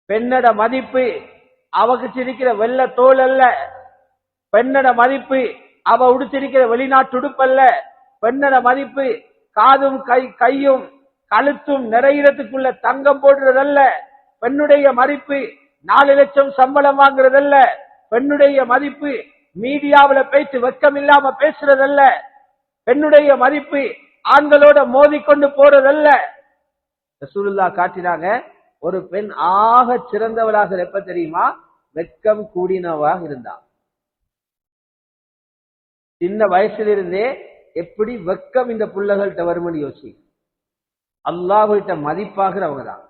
பெண்ணோட மதிப்பு அவகிச்சிருக்கிற வெள்ள தோல் அல்ல. பெண்ணோட மதிப்பு அவ உடுத்திருக்கிற வெளிநாட்டு உடுப்பல்ல. பெண்ணோட மதிப்பு காதும் கையும் கழுத்தும் நிறையிறதுக்குள்ள தங்கம் போடுறதல்ல. பெண்ணுடைய மதிப்பு 4 லட்சம் சம்பளம் வாங்குறதல்ல. பெண்ணுடைய மதிப்பு மீடியாவில பேச்சு வெக்கம் இல்லாம பேசுறதல்ல. பெண்ணுடைய மதிப்பு ஆண்களோட மோதிக்கொண்டு போறதல்ல. ரசூலுல்லாஹ் காட்டினாங்க, ஒரு பெண் ஆக சிறந்தவளாக எப்ப தெரியுமா? வெக்கம் கூடினவாக இருந்தா. சின்ன வயசிலிருந்தே எப்படி வெக்கம் இந்த புள்ளகள்கிட்ட வரும்னு யோசி. அல்லாஹ்விட்ட மதிப்பாகிறவங்க தான்.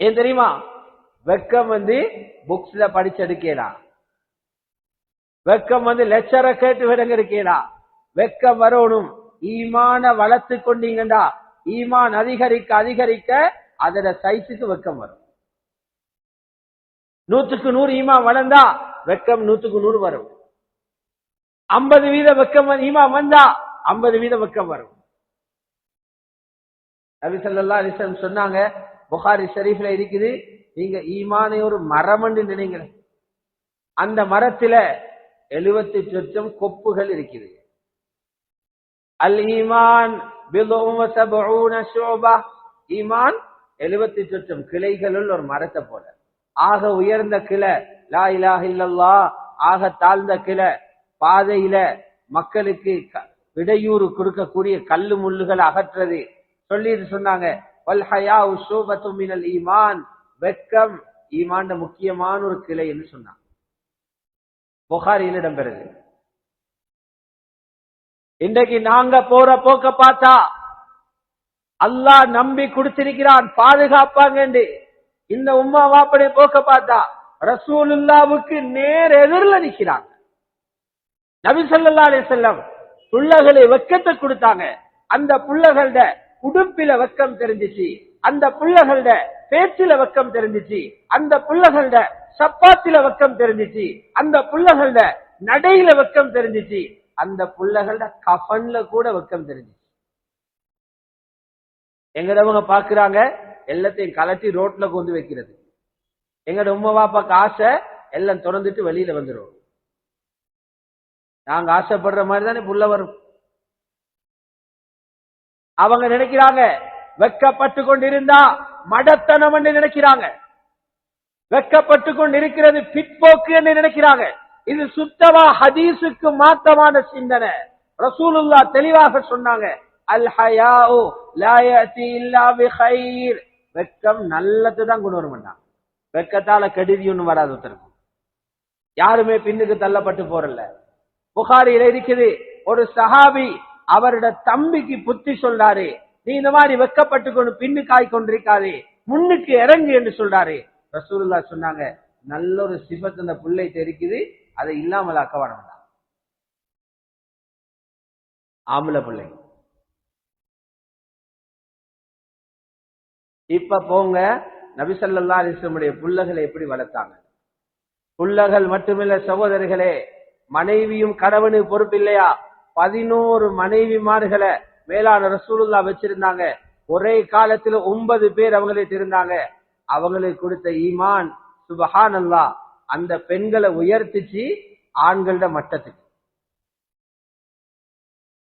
ஏன் தெரியுமா? வெக்கம் புக்ஸ்ல படிச்செடுக்கலாம். வெக்கம் லெக்சரை கேட்டு விடங்க இருக்கலாம். வெக்கம் வரணும். ஈமான வளர்த்து கொண்டீங்கடா, ஈமான் அதிகரிக்க அதிகரிக்க அதோட சைஸுக்கு வெக்கம் வரும். 100க்கு 100 ஈமான் வளர்ந்தா வெக்கம் 100க்கு 100 வரும். 50% வெக்கம் ஈமான் வந்தா 50% வெக்கம் வரும். நபி ஸல்லல்லாஹு அலைஹி வஸல்லம் சொன்னாங்க, புகாரி ஷரீஃப்ல இருக்குது, நீங்க ஈமானை ஒரு மரம் என்று நினைங்க, அந்த மரத்துல 78 லட்சம் கொப்புகள் இருக்குது. அல் ஈமான் பிதுஉ வ சபஊன ஷுபா, ஈமான் 78 லட்சம் கிளைகளுள் ஒரு மரத்தை போல. ஆக உயர்ந்த கிளை லா இலாஹ இல்லல்லாஹ், ஆக தாழ்ந்த கிளை பாதையில மக்களுக்கு இடையூறு கொடுக்கக்கூடிய கல்லு முள்ளுகளை அகற்றது சொல்லிட்டு சொன்னாங்க. வல் ஹயாஉ ஷுபத்து மினல் ஈமான், வெக்கம் ஈமான்ட முக்கியமான ஒரு கிளை என்று சொன்னாங்க. புகாரியில் இடம்பெறுது. இன்றைக்கு நாங்க போற போக்க பார்த்தா அல்லாஹ் நம்பி கொடுத்திருக்கிறான் பாதுகாப்பாங்க. இந்த உம்மா வாப்படை போக்க பார்த்தா ரசூலுல்லாவுக்கு நேர் எதிரில் நிற்கிறாங்க. நபி ஸல்லல்லாஹு அலைஹி வஸல்லம் புள்ளகளை வெக்கத்தை கொடுத்தாங்க. அந்த புள்ளகளோட உடுப்பில வெக்கம் தெரிஞ்சிச்சு, அந்த புள்ளகளோட பேச்சில வெக்கம் தெரிஞ்சிச்சு, அந்த புள்ளகளோட சப்பாத்தில வெக்கம் தெரிஞ்சிச்சு, அந்த புள்ளகளோட நடையில வெக்கம் தெரிஞ்சிச்சு, அந்த புள்ளகளோட கஃன்ல கூட வெக்கம் தெரிஞ்சிச்சு. எங்கடவங்க பாக்குறாங்க எல்லாத்தையும் கலட்டி ரோட்ல கொண்டு வைக்கிறது. எங்கட உம்மா பாப்பாக்கு ஆசை எல்லாம் திறந்துட்டு வெளியில வந்துடும். நாங்க ஆசைப்படுற மாதிரி தானே புள்ள வரும். அவங்க நினைக்கிறாங்க வெக்கப்பட்டு கொண்டிருந்தா மடத்தனம் என்று நினைக்கிறாங்க. வெக்கப்பட்டு கொண்டிருக்கிறது பிற்போக்கு என்று நினைக்கிறாங்க. இது சுத்தமா ஹதீஸுக்கு மாத்தமான சிந்தனை. ரசூலுல்லாஹ் தெளிவாக சொன்னாங்க, அல் ஹயாஉ லா யஅதி இல்லா பிகைர், வெக்கம் நல்லது தான் கொண்டு வரும். வெக்கத்தால கெடுதி ஒன்றும் வராது. ஒருத்தருக்கும் யாருமே பின்னுக்கு தள்ளப்பட்டு போறல. புகாரியில இருக்குது, ஒரு சஹாபி அவரோட தம்பிக்கு புத்தி சொல்றாரு, நீ இந்த மாதிரி வெக்கப்பட்டு கொண்டு பின்னுக்காய் கொண்டிருக்காதே, முன்னுக்கு இறங்கு என்று சொல்றாரு. ரசூலுல்லாஹ் சொன்னாங்க, நல்ல ஒரு சிபத் அந்த பிள்ளை தெரிக்குது, அதை இல்லாமல் ஆக்க வேண்டாம். ஆம்பளை பிள்ளை இப்ப போங்க, நபி ஸல்லல்லாஹு அலைஹி வஸல்லம் புள்ளகளை எப்படி வளர்த்தாங்க. புள்ளகள் மட்டுமில்ல சகோதரர்களே, மனைவியும் கணவனுக்கு பொறுப்பு இல்லையா? 11 மனைவிமார்களை மேலான ரசூலுல்லாஹ் வச்சிருந்தாங்க. ஒரே காலத்துல 9 பேர் அவங்களுக்கு இருந்தாங்க. அவங்களுக்கு கொடுத்த ஈமான் சுப்ஹானல்லாஹ், அந்த பெண்களை உயர்த்திச்சு ஆண்களோட மட்டத்துக்கு.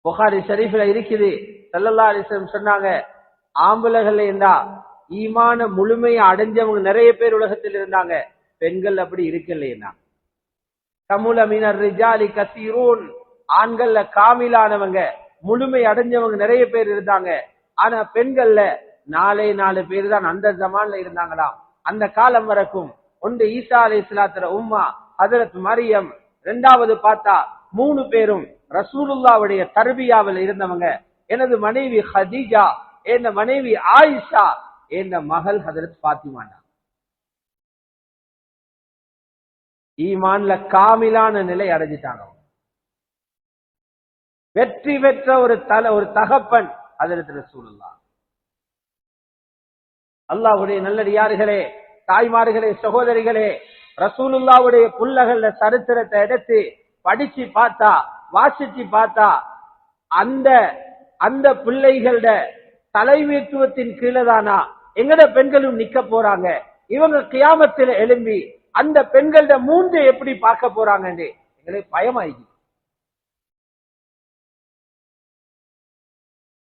புகாரி ஷரீஃப்ல இருக்குது, ஸல்லல்லாஹு அலைஹி வஸல்லம் சொன்னாங்க, ஆம்பளைகள் இருந்தா ஈமான முழுமையை அடைஞ்சவங்க நிறைய பேர் உலகத்தில் இருந்தாங்க, பெண்கள் அப்படி இருக்கலைன்னா. கமுல மினர் ரிஜாலி கஸீரூன், ஆண்கள்ல காமிலானவங்க முழுமை அடைஞ்சவங்க நிறைய பேர் இருந்தாங்க. ஆனா பெண்கள்ல 4 பேர் தான் அந்த ஜமான்ல இருந்தாங்களாம். அந்த காலம் வரைக்கும் ஒன்று ஈசா அலைஹிஸ்ஸலாத்தோட உம்மா ஹஜ்ரத் மரியம், 2வது பார்த்தா 3 பேரும் ரசூலுல்லாவுடைய தர்பியாவில் இருந்தவங்க. எனது மனைவி ஹதீஜா, என் மனைவி ஆயிஷா, என் மகள் ஹஜ்ரத் ஃபாத்திமா. ஈமான்ல காமிலான நிலை அடைஞ்சிட்டாங்க. வெற்றி பெற்ற ஒரு தகப்பன் ஹஜ்ரத் ரசூலுல்லாஹ். அல்லாஹ்வுடைய நல்லடியார்களே, தாய்மார்களே, சகோதரிகளே, ரசூலுல்லாஹ்வுடைய புள்ளகள சரித்திரத்தை எடுத்து படிச்சு பார்த்தா, வாசிச்சு பார்த்தா, அந்த பிள்ளைகளோட தலைமைத்துவத்தின் கீழதானா எங்கட பெண்களும் நிக்க போறாங்க. இவங்க கியாமத்தில் எழும்பி அந்த பெண்களோட மூஞ்சை எப்படி பார்க்க போறாங்கன்னு எங்களுக்கு பயமாயிடுச்சு.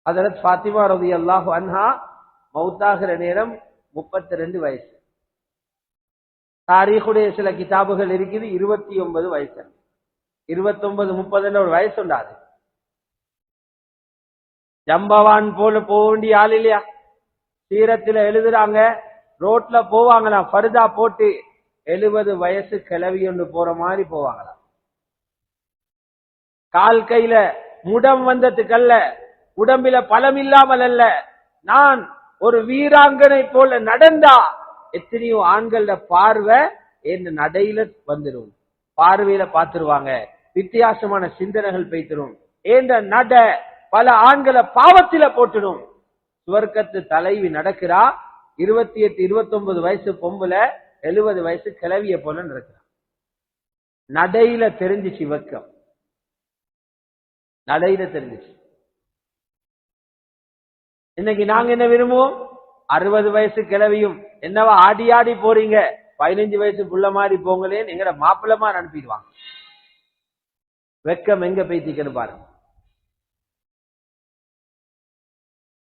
ஹஜ்ரத் ஃபாத்திமா ரலியல்லாஹு அன்ஹா மௌத்தாகிற நேரம் 32 வயசு. தாரீகுடைய சில கிதாபுகள் இருக்குது 29 வயசு. 29 30 ஒரு வயசு உண்டாது. ஜம்பவான் போல போக வேண்டிய ஆள் இல்லையா? சீரத்துல எழுதுறாங்க, ரோட்ல போவாங்களாம் பர்தா போட்டு 70 வயசு கிளவி ஒன்று போற மாதிரி போவாங்களாம். கால் கையில முடம் வந்ததுக்கல்ல, உடம்பில பலம் இல்லாமல் அல்ல, நான் ஒரு வீராங்கனை போல நடந்தா எத்தனையோ ஆண்கள பார்வை என் நடையில வந்துடும், பார்வையில பார்த்துருவாங்க, வித்தியாசமான சிந்தனைகள் பேய்த்திரும். ஏந்த நட பல ஆண்களை பாவத்தில போட்டுடும். சுவர்க்கத்து தலைவி நடக்கிறா, 28 29 வயசு பொம்புல 70 வயசு கிளவிய போல நடக்கிறா. நடையில தெரிஞ்சிச்சு வெக்கம், நடையில தெரிஞ்சிச்சு. இன்னைக்கு நாங்க என்ன விரும்புவோம்? 60 வயசு கிளவியும் என்னவா ஆடி ஆடி போறீங்க, 15 வயசு புள்ள மாதிரி போங்களேன்னு எங்கட மாப்பிள்ளமா அனுப்பிடுவாங்க. வெக்கம் எங்க பேத்திக்கன்னு பாருங்க.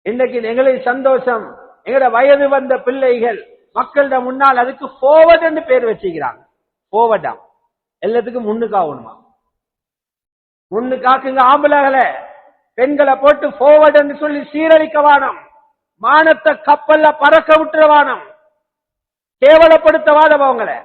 இன்னைக்கு எங்களை சந்தோஷம், எங்கட வயது வந்த பிள்ளைகள் மக்களிட முன்னால் அதுக்கு போவர்ட் என்று பேர் வச்சுக்கிறாங்க. போவர்டா எல்லாத்துக்கும் முன்னுக்காகணுமா? முன்னுக்காக்குங்க ஆம்பளைகளை, பெண்களை போட்டு போவர்ட் என்று சொல்லி சீரழிக்க வானம், மானத்தை கப்பல்ல பறக்க விட்டுற வானம், கேவலப்படுத்த வாதம் அவங்களை.